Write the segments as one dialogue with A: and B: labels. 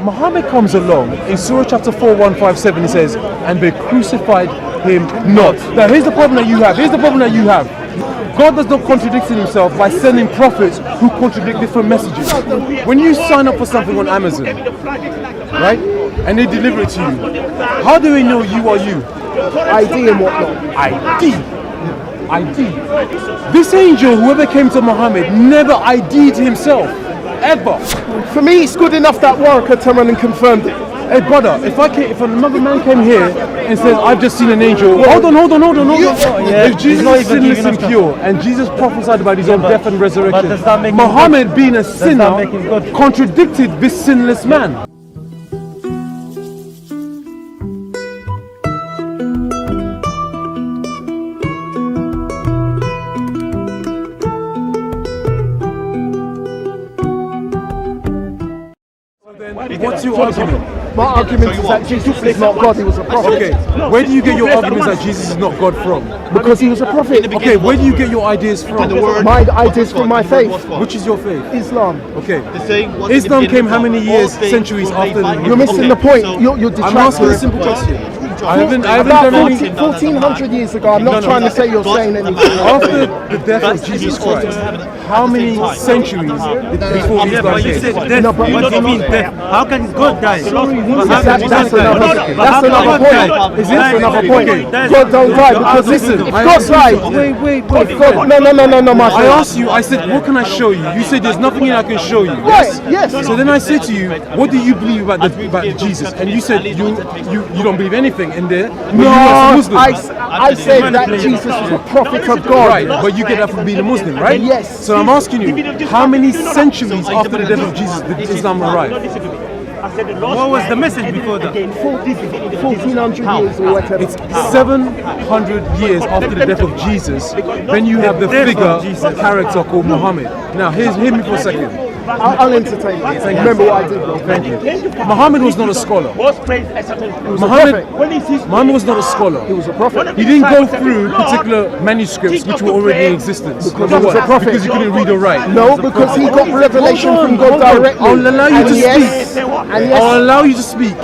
A: Muhammad comes along in Surah chapter 4157. It says, "And they crucified him not." Now here's the problem that you have. God does not contradict himself by sending prophets who contradict different messages. When you sign up for something on Amazon, right, and they deliver it to you, how do they know you are you?
B: ID and whatnot.
A: ID. This angel, whoever came to Muhammad, never ID'd himself, ever.
B: For me, it's good enough that Waraka turned around and confirmed it.
A: Hey brother, if another man came here and says, "I've just seen an angel," hold on. If Jesus is sinless and pure, and Jesus prophesied about his own death and resurrection, Muhammad being a sinner contradicted this sinless man. What's your argument?
B: My argument is that Jesus is not God, he was a prophet.
A: Okay, where do you get your arguments that Jesus is not God from?
B: Because he was a prophet.
A: Okay, where do you get your ideas from?
B: My ideas from my faith.
A: Which is your faith?
B: Islam.
A: Okay. Islam came how many years, centuries after?
B: You're missing the point. You're
A: I'm asking a
B: detracting.
A: simple question. I haven't
B: About
A: done any.
B: 1400 years ago, I'm not trying to say you're saying anything.
A: After the death of Jesus Christ, how many centuries before Islam came?
B: No, but
C: What do you mean death? How can God die?
B: that's another point. Is this another point? God don't die because listen, if God died,
A: Wait.
B: no, my
A: I
B: friend.
A: asked you, I said, what can I show you? You said there's nothing here I can show you.
B: Right, yes.
A: So then I said to you, what do you believe about Jesus? And you said you don't believe anything in there. But you as a Muslim.
B: I said that Jesus was a prophet of God.
A: Right, but you get that from being a Muslim, right?
B: Yes.
A: So I'm asking you, how many centuries after the death of Jesus did Islam arrive?
C: What was the message before that?
B: 1400 years or whatever.
A: It's 700 years after the death of Jesus. Then you have the figure, character called Muhammad. Now, hear me for a second.
B: I'll entertain you. Remember what I did, bro.
A: Thank you. Muhammad was not a scholar. Muhammad was not a scholar.
B: He was a prophet.
A: He didn't go through particular manuscripts which were already in existence.
B: Because he was a prophet.
A: Because he couldn't read or write.
B: No, because he got revelation from God directly.
A: I'll allow you to
B: yes,
A: speak.
B: and yes,
A: I'll allow you to speak.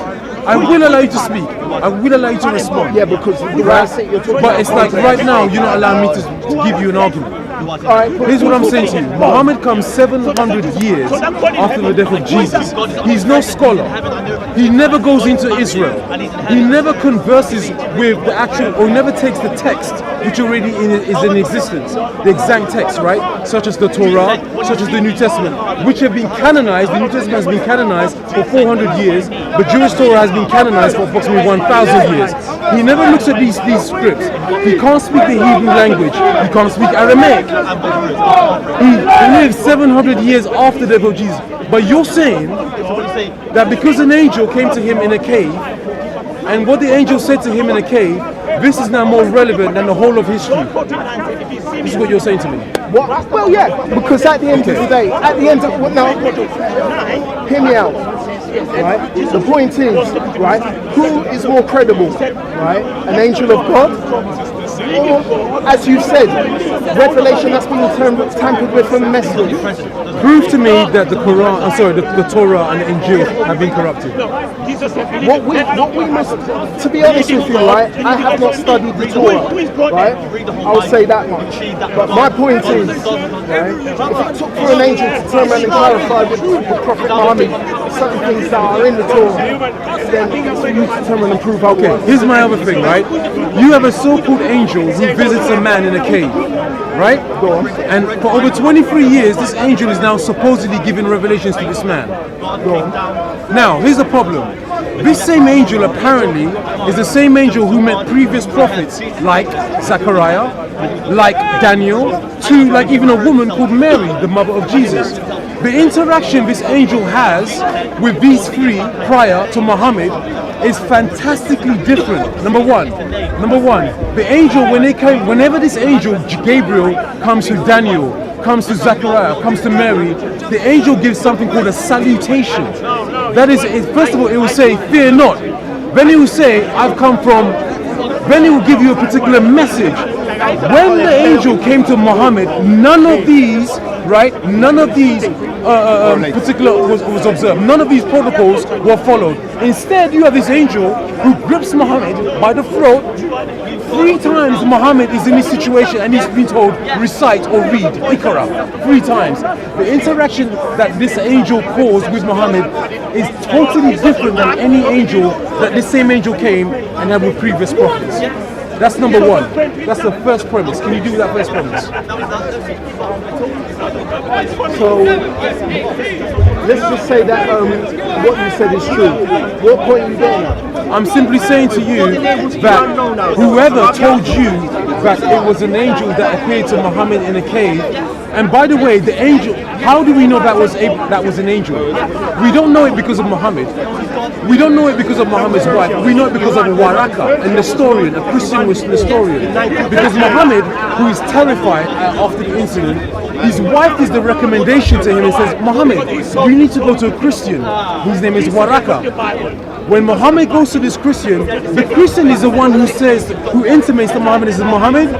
A: I will allow you to speak. I will allow you to respond.
B: yeah, because the right thing you're talking
A: But it's like right now, you're not allowing me to give you an argument.
B: All right,
A: Here's what I'm saying to you. Muhammad comes 700 years after the death of Jesus. He's no scholar. He never goes into Israel. He never converses with the actual, or never takes the text which already is in existence. The exact text, right? Such as the Torah, such as the New Testament, which have been canonized. The New Testament has been canonized for 400 years. The Jewish Torah has been canonized for approximately 1,000 years. He never looks at these scripts. He can't speak the Hebrew language. He can't speak Aramaic. He lived 700 years after the death of Jesus. But you're saying that because an angel came to him in a cave, and what the angel said to him in a cave, this is now more relevant than the whole of history. This is what you're saying to me.
B: what? Well, yeah, because at the end of the day, hear me out. Right? The point is, right, who is more credible, right? An angel of God, or, as you said, revelation that's been tampered with from message?
A: Prove to me that the Quran, the Torah and the Injil have been corrupted.
B: What we must, to be honest with you, right, I have not studied the Torah, right? I'll say that much. But my point is, right, if it took for an angel to turn around and clarify with the Prophet Muhammad certain things that are in the Torah, then it's for you to turn around and prove how
A: Okay, here's my other thing, right? You have a so-called angel who visits a man in a cave, right?
B: Go on.
A: And for over 23 years, this angel is now supposedly giving revelations to this man.
B: Go on.
A: Now, here's the problem. This same angel apparently is the same angel who met previous prophets like Zechariah, like Daniel, to like even a woman called Mary, the mother of Jesus. The interaction this angel has with these three prior to Muhammad is fantastically different. Number one, the angel, whenever this angel, Gabriel, comes to Daniel, comes to Zechariah, comes to Mary, the angel gives something called a salutation. That is, first of all, it will say, "Fear not." Then it will say, "I've come from," then it will give you a particular message. When the angel came to Muhammad, none of these right? None of these particular was observed. None of these protocols were followed. Instead, you have this angel who grips Muhammad by the throat. 3 times Muhammad is in this situation and he's been told recite or read Iqra 3 times. The interaction that this angel caused with Muhammad is totally different than any angel that this same angel came and had with previous prophets. That's number one. That's the first premise. Can you do that first premise?
B: So let's just say that what you said is true. What point are you getting at?
A: I'm simply saying to you that whoever told you that it was an angel that appeared to Muhammad in a cave, and by the way, the angel, how do we know that was an angel? We don't know it because of Muhammad. We don't know it because of Muhammad's wife. We know it because of Waraka, an historian, a Christian historian. Because Muhammad, who is terrified after the incident, his wife is the recommendation to him and says, Muhammad, you need to go to a Christian whose name is Waraka. When Muhammad goes to this Christian, the Christian is the one who says, who intimates that Muhammad is Muhammad.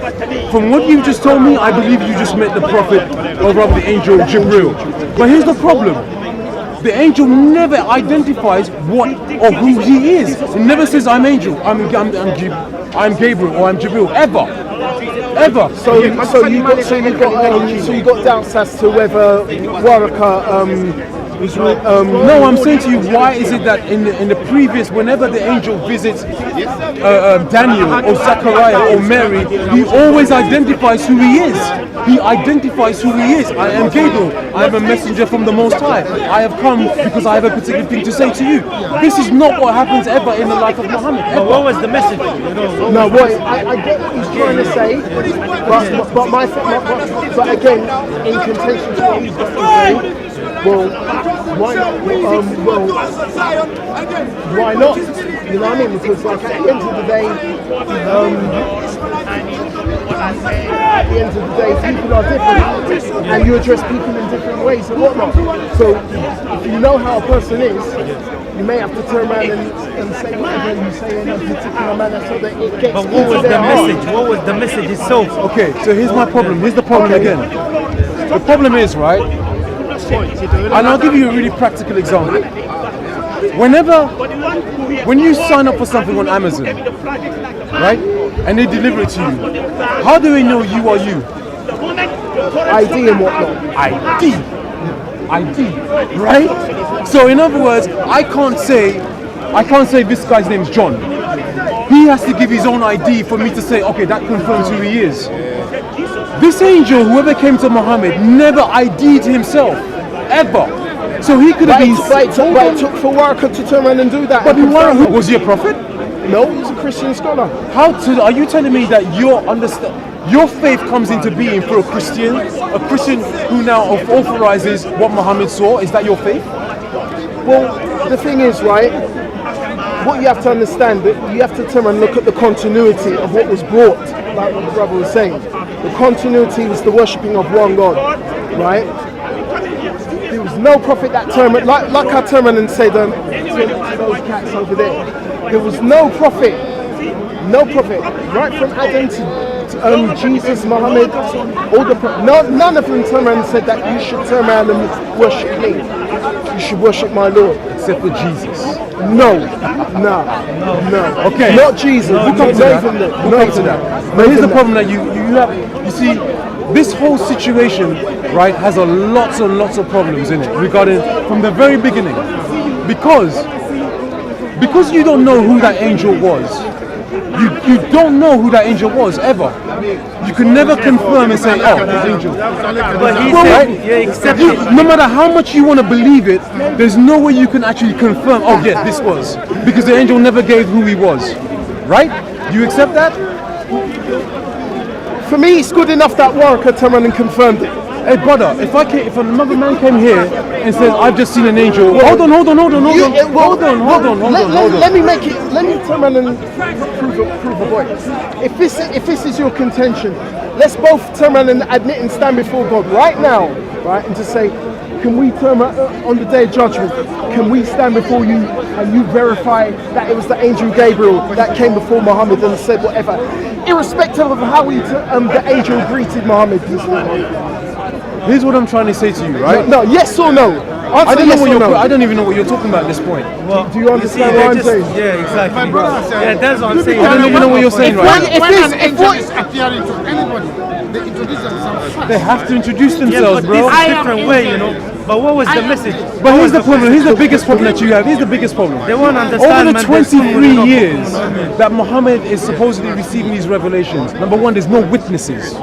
A: From what you just told me, I believe you just met the prophet, or rather the angel Jibril. But here's the problem. The angel never identifies what or who he is. He never says, I'm angel, I'm Gabriel, or I'm Jibril, ever.
B: So you got doubts as to whether Waraka
A: no, I'm saying to you, why is it that in the previous, whenever the angel visits Daniel or Zechariah or Mary, he always identifies who he is. He identifies who he is. I am Gabriel. I am a messenger from the Most High. I have come because I have a particular thing to say to you. This is not what happens ever in the life of Muhammad. Ever.
C: What was the message?
B: No, I get what he's trying to say, but again, in contention to what he's got to say, well, why not? Why not? You know what I mean? Because like at the end of the day, people are different, and you address people in different ways and whatnot. So if you know how a person is, you may have to turn around and say whatever you say in a particular manner so that it gets.
C: But what was the message? What was the message itself?
A: Okay, so here's my problem. Here's the problem again. The problem is, right? And I'll give you a really practical example. When you sign up for something on Amazon, right, and they deliver it to you, how do we know you are you?
B: ID and whatnot.
A: ID, right? So in other words, I can't say this guy's name is John. He has to give his own ID for me to say, okay, that confirms who he is. This angel, whoever came to Muhammad, never ID'd himself, ever. So he could have been.
B: But it took for Waraka to turn around and do that.
A: But Waraka, was he a prophet?
B: No, he's a Christian scholar.
A: Are you telling me that your faith comes into being through a Christian who now authorizes what Muhammad saw? Is that your faith?
B: Well, the thing is, right, what you have to understand, that you have to turn and look at the continuity of what was brought, like what the brother was saying. The continuity was the worshipping of one God, right? There was no prophet that turned, like I turn and say to those cats over there, there was no prophet, right from Adam to Jesus, Muhammad, all the none of them turned around and said that you should turn around and worship me. You should worship my Lord.
A: Except for Jesus.
B: No.
A: Okay.
B: Not Jesus.
A: We'll come to that. But here's the problem that you see, this whole situation, right, has lots and lots of problems in it regarding from the very beginning. Because you don't know who that angel was. You don't know who that angel was ever. You can never confirm and say, oh, this angel.
C: But he said, you accept it.
A: No matter how much you want to believe it, there's no way you can actually confirm, oh yeah, this was. Because the angel never gave who he was. Right? You accept that?
B: For me, it's good enough that Waraka turned around and confirmed it.
A: Hey brother, if another man came here and says, I've just seen an angel, hold on.
B: Let me turn around and prove a point. If this is your contention, let's both turn around and admit and stand before God right now, right, and just say, can we turn around on the day of judgment, can we stand before you and you verify that it was the angel Gabriel that came before Muhammad and said whatever, irrespective of how the angel greeted Muhammad?
A: Here's what I'm trying to say to you, right?
B: No, yes or no? Answer
A: I don't know
B: yes
A: what
B: or
A: you're.
B: no.
A: I don't even know what you're talking about at this point.
C: Well,
B: Do you understand
C: see,
B: what I'm
C: they
B: saying?
C: Yeah, exactly.
D: My brother said-
C: Yeah, that's what I'm saying.
A: I don't even know what you're saying right now.
B: If
D: When
B: this-
D: an
B: if
D: angel
B: what-
D: is appearing to anybody, they introduce themselves first.
A: They have to introduce
C: Yeah,
A: themselves,
C: but
A: bro.
C: this is different way, you know. But what was the message?
A: But here's the problem. Here's the biggest problem that you have. Here's the biggest problem.
C: They won't
A: Over
C: understand.
A: the
C: man, there's someone,
A: 23
C: you know,
A: years that Muhammad is supposedly receiving these revelations, number one, there's no witnesses.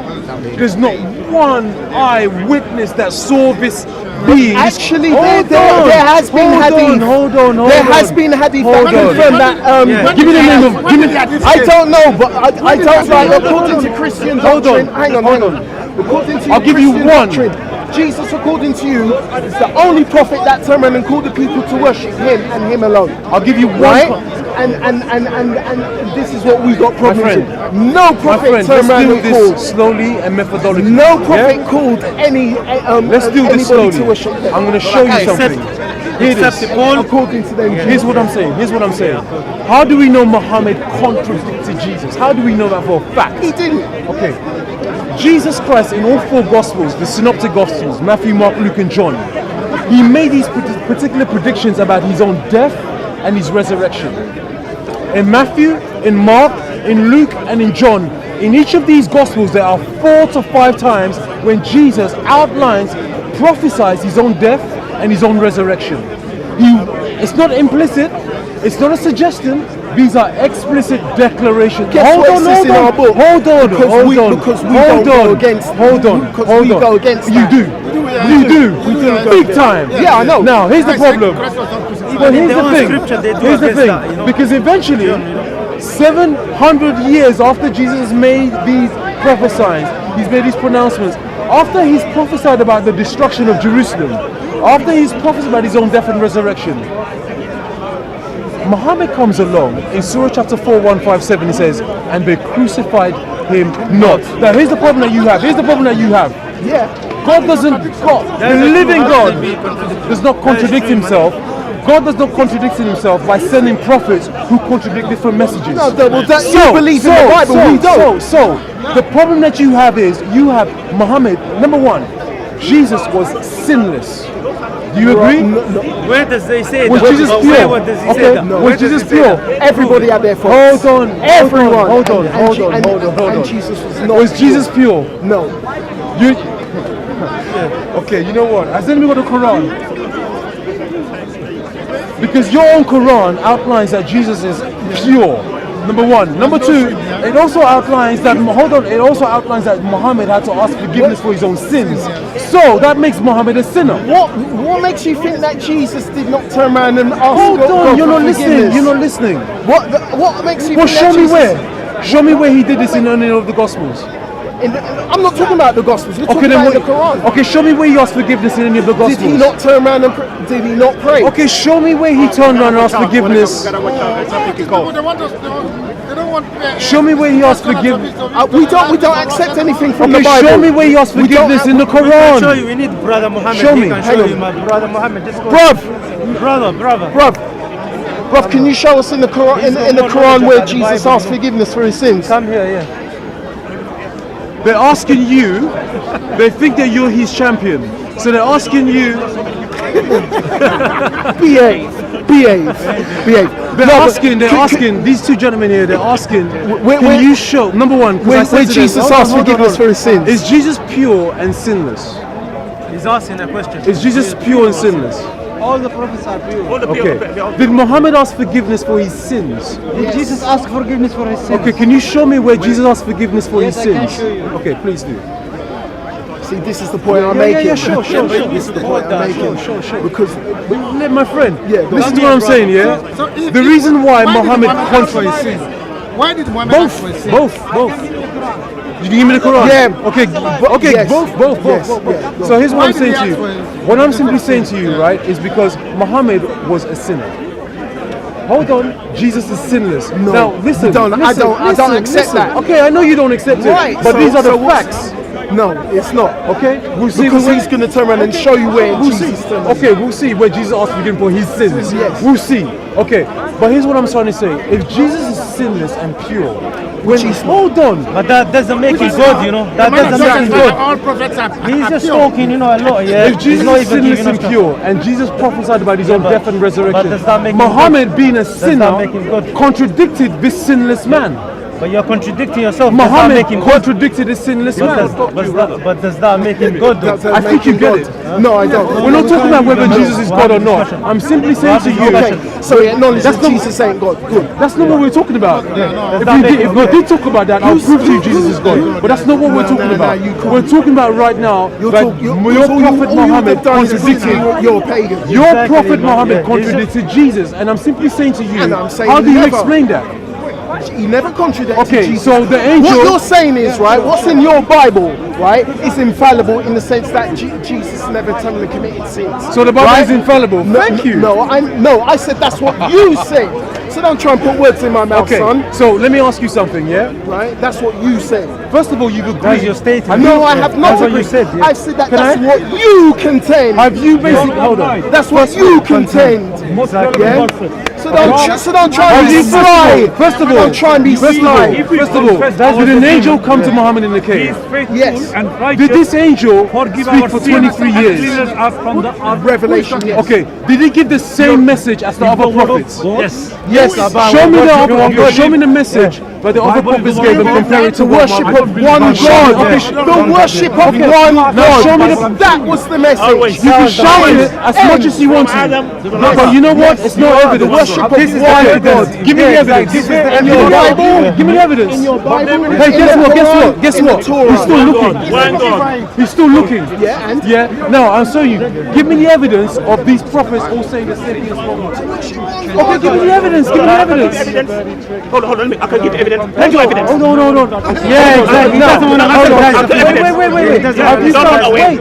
A: There's not one eyewitness that saw this being.
B: Actually,
A: Hold
B: there
A: on,
B: has been
A: hold
B: hadith.
A: on, hold on, hold
B: There
A: on.
B: has been hadith
A: Hold
B: that
A: on.
B: confirm that.
C: Yeah.
A: Give me the name of. Give me.
B: I don't know, but I don't like according to Christian
A: Hold on,
B: doctrine. Hang on,
A: hold
B: hang on. According to
A: I'll give you
B: Christian
A: one.
B: doctrine, Jesus, according to you, is the only prophet that turned around and called the people to worship him and him alone.
A: I'll give you one.
B: Right? And this is what we got problems
A: friend.
B: with. No
A: My
B: prophet
A: friend,
B: turned
A: let's
B: around
A: do
B: and
A: this
B: called.
A: slowly and methodologically.
B: No prophet
A: Yeah?
B: called any
A: Let's do this
B: anybody
A: slowly.
B: to worship them.
A: I'm going to show you something. Here it
C: Except
A: is.
C: the Paul.
B: According to them.
A: Here's what I'm saying. Here's what I'm saying. How do we know Muhammad contradicted Jesus? How do we know that for a fact?
B: He didn't.
A: Okay. Jesus Christ in all four Gospels, the Synoptic Gospels, Matthew, Mark, Luke, and John, he made these particular predictions about his own death and his resurrection. In Matthew, in Mark, in Luke, and in John, in each of these Gospels, there are 4 to 5 times when Jesus outlines, prophesies his own death and his own resurrection. It's not implicit, it's not a suggestion, these are explicit declarations.
B: Guess what it says in our book?
A: Hold on,
B: Because
A: hold
B: we-
A: on,
B: because we
A: hold
B: don't go
A: on,
B: against-
A: hold on,
B: because
A: hold
B: we
A: on.
B: go against
A: You
B: that.
A: do, you do,
B: go
A: big
B: against
A: time.
B: Yeah, I know.
A: Now here's the problem. But here's
C: their
A: the
C: own
A: thing.
C: scripture, they do
A: Here's the
C: against
A: thing.
C: that, you know.
A: Because eventually, 700 years after Jesus made these prophecies, he's made these pronouncements. After he's prophesied about the destruction of Jerusalem, after he's prophesied about his own death and resurrection, Muhammad comes along in Surah chapter 4, 157. He says, "And they crucified him not." Now here's the problem that you have. Here's the problem that you have.
B: Yeah.
A: God doesn't, the living God does not contradict himself. God does not contradict himself by sending prophets who contradict different messages.
B: No, well, that you believe in the Bible, we don't.
A: So, the problem that you have is, you have Muhammad, number one, Jesus was sinless. Do you agree?
C: Where does they say
A: Was
C: that?
A: Jesus
C: But
A: pure?
C: Where does he
A: Okay,
C: say that?
A: was
C: Where does
A: Jesus
C: he say
A: pure?
C: that?
B: Everybody had their faults.
A: Hold on,
B: Everyone.
A: hold on,
B: And-
A: hold
B: and-
A: on,
B: and-
A: hold on, hold
B: and
A: on.
B: Jesus was not
A: Was Jesus pure?
B: No.
A: You, okay, you know what? Has anybody got the Quran? Because your own Quran outlines that Jesus is pure. Number one. Number two, it also outlines that, hold on, it also outlines that Muhammad had to ask forgiveness for his own sins. So that makes Muhammad a sinner.
B: What makes you think that Jesus did not turn around and ask
A: Hold
B: God
A: on, you're
B: for
A: not listening.
B: forgiveness?
A: You're not listening.
B: What makes you
A: Well,
B: think
A: show
B: that
A: me
B: Jesus,
A: where. Show me where he did this in any of the Gospels.
B: I'm not talking about the Gospels. We're
A: Okay,
B: talking
A: then
B: about the Quran.
A: okay, show me where he asked forgiveness in any of the Gospels.
B: Did he not turn around and did he not pray?
A: Okay, show me where he turned around and asked forgiveness.
D: They want us. They don't want.
A: Show me where he asked forgiveness.
B: We don't accept anything from
A: Okay,
B: the Bible.
A: show me where he asked
B: We don't
A: forgiveness in the
C: We can show
A: Quran.
C: you. We need brother Muhammad.
A: Show
C: He
A: me.
C: can
B: Hang
C: show
B: on.
C: you, my brother Muhammad. Just go.
B: Bruv,
C: Brother.
B: bruv, can you show us in the Quran, in the Quran where Jesus asked forgiveness for his sins?
C: Come here, yeah.
A: They're asking you, they think that you're his champion. So they're asking you,
B: Behave.
A: they're asking, these two gentlemen here, they're asking,
B: where-
A: can you show, number one, 'cause I
B: Where
A: said to them,
B: Jesus
A: hold on,
B: asked
A: hold on,
B: forgiveness
A: hold on.
B: for his sins?
A: Is Jesus pure and sinless?
C: He's asking a question.
A: Is Jesus pure and sinless?
E: All the prophets are pure.
A: Okay. Did Muhammad ask forgiveness for his sins?
E: Did Jesus ask forgiveness for his sins?
A: Okay, can you show me where Jesus asked forgiveness for
E: Yes,
A: his
E: I can
A: sins?
E: show you.
A: Okay, please do.
B: See, this is the point I'm
A: Yeah,
B: making.
A: yeah, sure.
B: This is the point I'm making. Because
A: Let my friend,
B: Yeah, go
A: listen
B: on.
A: to what I'm saying, yeah?
D: So if-
A: The reason why
D: did
A: Muhammad
D: ask for his
A: contradicts
D: sins? Why did Muhammad ask for his sins?
A: both. You can give me the Quran?
B: Yeah.
A: Okay, okay,
B: Yes.
A: both.
B: Yes,
A: both.
B: yeah, go
A: So here's what
D: Why
A: I'm
D: did
A: saying
D: he
A: to you.
D: ask for his-
A: What I'm simply saying to you, right, is because Muhammad was a sinner. Hold on, Jesus is sinless.
B: No,
A: Now listen,
B: I don't accept that.
A: Okay, I know you don't accept
B: Right,
A: it, but
B: so-
A: these are the
B: so what's-
A: facts.
B: no, it's not.
A: Okay, we'll see.
B: Because he's going to turn around and show you where
A: We'll
B: Jesus
A: see.
B: turned around.
A: Okay, we'll see where Jesus asked forgiveness for his sins.
B: Yes.
A: We'll see. Okay, but here's what I'm trying to say. If Jesus is sinless and pure, hold on.
C: But that doesn't make him good, you know. That
D: Man of
C: doesn't
D: God
C: make him
D: said
C: good.
D: all prophets are
C: He's just
D: pure.
C: talking, you know, a lot. Yeah.
A: If Jesus
C: He's not
A: is
C: even
A: sinless
C: giving
A: and
C: us
A: pure, and Jesus prophesied about his own
C: but-
A: death and resurrection,
C: does that make him
A: Muhammad being a
C: that
A: sinner
C: make him good?
A: contradicted this sinless man.
C: But you're contradicting yourself. Does that
A: Muhammad
C: make him good?
A: contradicted this sinless
C: But
A: man.
C: does that make him good? though?
B: Does that
A: I
B: make
A: think you
B: him
A: get
B: God?
A: it.
B: No, I don't.
A: We're not talking about whether
C: No,
A: Jesus is
C: we'll
A: God or
C: have
A: not.
C: discussion.
A: I'm simply saying to you,
B: Okay, so he acknowledges
A: That's
B: that
A: not-
B: Jesus ain't God. Good.
A: that's not what we're talking about.
C: Does
A: If
C: that make
A: we
C: him good?
A: did talk about that, I'll prove to you Jesus is God. But that's not what we're talking
B: no,
A: about.
B: you can't.
A: We're talking about right now
B: You're
A: that
B: talk-
A: your
B: all
A: prophet
B: you
A: Muhammad
B: have done is
A: contradicted.
B: you're a pagan.
A: Your
C: Exactly,
A: prophet
C: man.
A: Muhammad
C: Yeah.
A: contradicted Jesus, and I'm simply saying to you,
B: And I'm saying
A: how do you
B: never.
A: explain that?
B: He never contradicted
A: Okay,
B: Jesus.
A: so the angel.
B: What you're saying is, right, what's in your Bible, right, is infallible in the sense that Jesus never totally committed sins.
A: So the Bible
B: right?
A: is infallible.
B: No,
A: Thank you.
B: No, I said that's what you say. So don't try and put words in my mouth,
A: Okay,
B: son.
A: so let me ask you something, yeah?
B: Right? That's what you said.
A: First of all, you've agreed.
C: That's your statement.
B: No, I have not
C: That's what you
B: agreed.
C: said, yeah.
B: I've said that
A: Can
B: that's
A: I-
B: what you contend.
A: Have you basically, hold on.
B: That's what you contend. Yeah? So don't try and be sly.
A: First of all,
B: don't try and be
A: first of all,
B: sly.
A: first of all, did an angel come to Muhammad in the cave?
B: Yes.
A: Did this angel speak for 23 years?
B: Revelation, yes.
A: Okay, did he give the same message as the other prophets?
C: Yes.
B: Yes.
A: Show me the other, show me the message that the other prophets gave and compare it to
B: The
A: what
B: worship
A: Muhammad.
B: of one God. The worship of one God.
A: show me the-
B: That was the message.
A: You can shout it as much as you want to, but you know what? It's not evidence.
B: worship of
A: This is
B: one
A: the
B: God.
A: evidence. Give me the evidence.
B: This is
A: Give
B: the
A: me the
B: Bible.
A: Bible. Give me the evidence.
B: In your Bible.
A: Hey, guess what? Guess what? Guess
B: In the
A: what?
B: Torah.
A: He's still looking. He's still looking.
B: Yeah, and?
A: Yeah. Now I'm showing you. Give me the evidence of these prophets all saying the same thing as Muhammad. Okay, give me the evidence. Give me the evidence.
F: Hold on, I can give evidence. Plenty of evidence.
A: Hold on. Yeah, exactly. No, hold on. Wait. Have you found? Wait.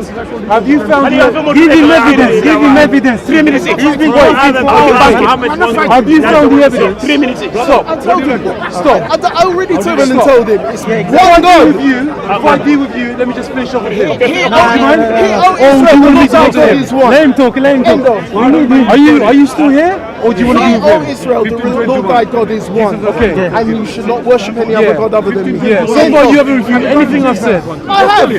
A: Have you found? Give him evidence. Give him evidence.
F: 3 minutes each.
A: He's been waiting for hours. Have you found the evidence?
F: 3 minutes each.
A: Stop.
B: I told you.
A: Stop.
B: I already told him and
A: Stop.
B: told him. It's
A: Before I
B: one
A: deal with
B: God.
A: you, before I deal with you, let me just finish off with him.
B: He
A: Mind?
B: owed
A: Oh,
B: Israel.
A: do you want me to
B: The
A: talk
B: Lord
A: to
B: our God
A: him?
B: is one.
A: Let him talk. Let him
B: End
A: talk.
B: of.
A: Are you still here, or do you want to be
B: Hear,
A: with
B: O
A: him?
B: Israel, the Lord thy God is one.
A: Okay.
B: And you should not worship any other God other than me.
A: Yeah. So far, you haven't reviewed anything I've said.
B: I have.
C: we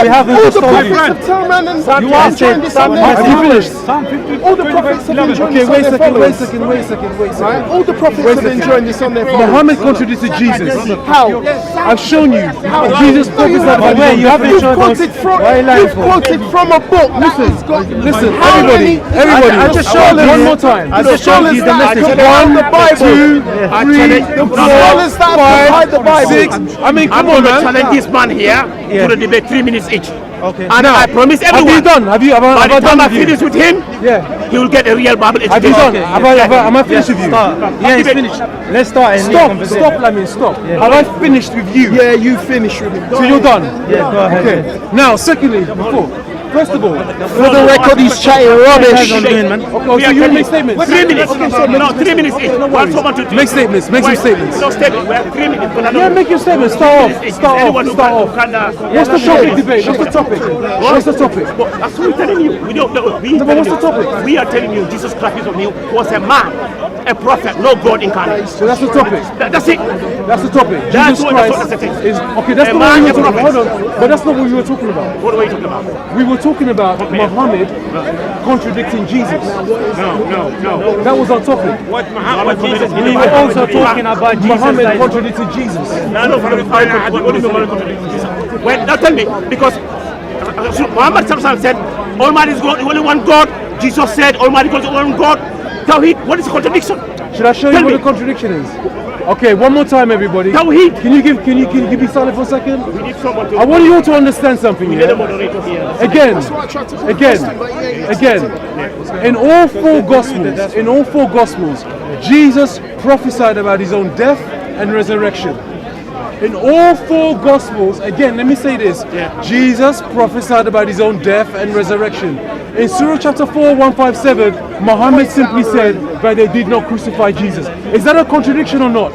C: haven't
B: All the
C: just told you.
B: prophets have turned around and
C: You asked
B: enjoined
C: it.
B: this on their
A: Have you
B: followers.
A: finished?
B: All the prophets have enjoined
A: Okay,
B: this on
A: wait a
B: their
A: second. Wait a
B: followers.
A: second. Wait a second. Wait a
B: Right?
A: second.
B: All the prophets
A: Wait a
B: have
A: second.
B: enjoined this on their followers.
A: Muhammad contradicted Jesus.
B: How?
A: I've shown you. Jesus
B: No, you
A: prophesied about
B: haven't.
A: where
C: you haven't
B: You've
C: shown us.
B: quoted from,
A: Why are you lying
B: you've
A: for?
B: quoted from a book.
A: Listen,
B: How
A: everybody,
B: many-
A: everybody.
B: I just showed you.
A: one more time.
B: I just showed you the message. One, the Bible.
A: 2, 3,
B: The scholars that have applied the Bible.
A: 6. I mean,
F: I'm
A: come on,
F: going to
A: man.
F: challenge this man here to the debate 3 minutes each.
C: Okay.
F: And I promise
A: Have you
F: everyone,
A: done? Have
F: by
A: I
F: the
A: done
F: time I
A: with you?
F: finish with him,
A: Yeah.
F: he will get a real Bible
A: Have you
F: education.
A: done? Am I finished with you?
C: Start. Yeah, it's finished. Let's start. and leave
A: Stop,
C: conversation.
A: stop, Lamin, stop. Have I finished with you?
B: Yeah, you finish with him.
A: So you're done?
C: Yeah, go ahead.
A: Okay. Now, secondly, first of all,
B: For the record, he's chatting rubbish.
C: on doing, man.
A: okay, so you make statements.
F: 3 minutes.
A: Okay, so
F: No, 3 minutes each. One, someone to
A: Make statements, make some statements.
F: No statement. We have 3 minutes.
A: Yeah, make your statement. Start off. Start
F: Anyone
A: off.
F: who
A: Start
F: can-
A: off.
F: who can,
A: What's the topic debate? What's the topic? What's the topic?
F: But that's what we're telling you. We don't know.
A: No, but what's the topic?
F: We are telling you Jesus Christ is of you was a man, a prophet, no God incarnate.
A: So that's the topic.
F: That's it.
A: That's the topic.
F: That's
A: Jesus
F: what- that's
A: Christ
F: what the thing
A: is okay. That's
F: A
A: not
F: man,
A: what we
F: a
A: were talking about.
F: prophet.
A: Hold on, but that's not what we were talking about.
F: What are you talking about?
A: We were talking about Muhammad contradicting Jesus.
F: No.
A: That was our topic.
F: What Jesus?
A: We were also talking about Muhammad contradicted Jesus.
F: No, what do you mean Muhammad contradicted Jesus? Well, now tell me, because Muhammad said, Almighty is God, only one God. Jesus said, Almighty God is only one God. Tawheed, what is the contradiction?
A: Should I show
F: Tell
A: you what
F: me.
A: the contradiction is? Okay, one more time, everybody.
F: Tawheed.
A: Can you be silent for a second?
F: We need someone to.
A: I want you all to understand something.
F: Let the
A: Yeah?
F: moderator here.
A: Again,
B: I tried to request him, but he ain't
A: again. In all four gospels, Jesus prophesied about his own death and resurrection. In all four gospels, again, let me say this. Jesus prophesied about his own death and resurrection. In Surah chapter 4, 157, Muhammad simply said that they did not crucify Jesus. Is that a contradiction or not?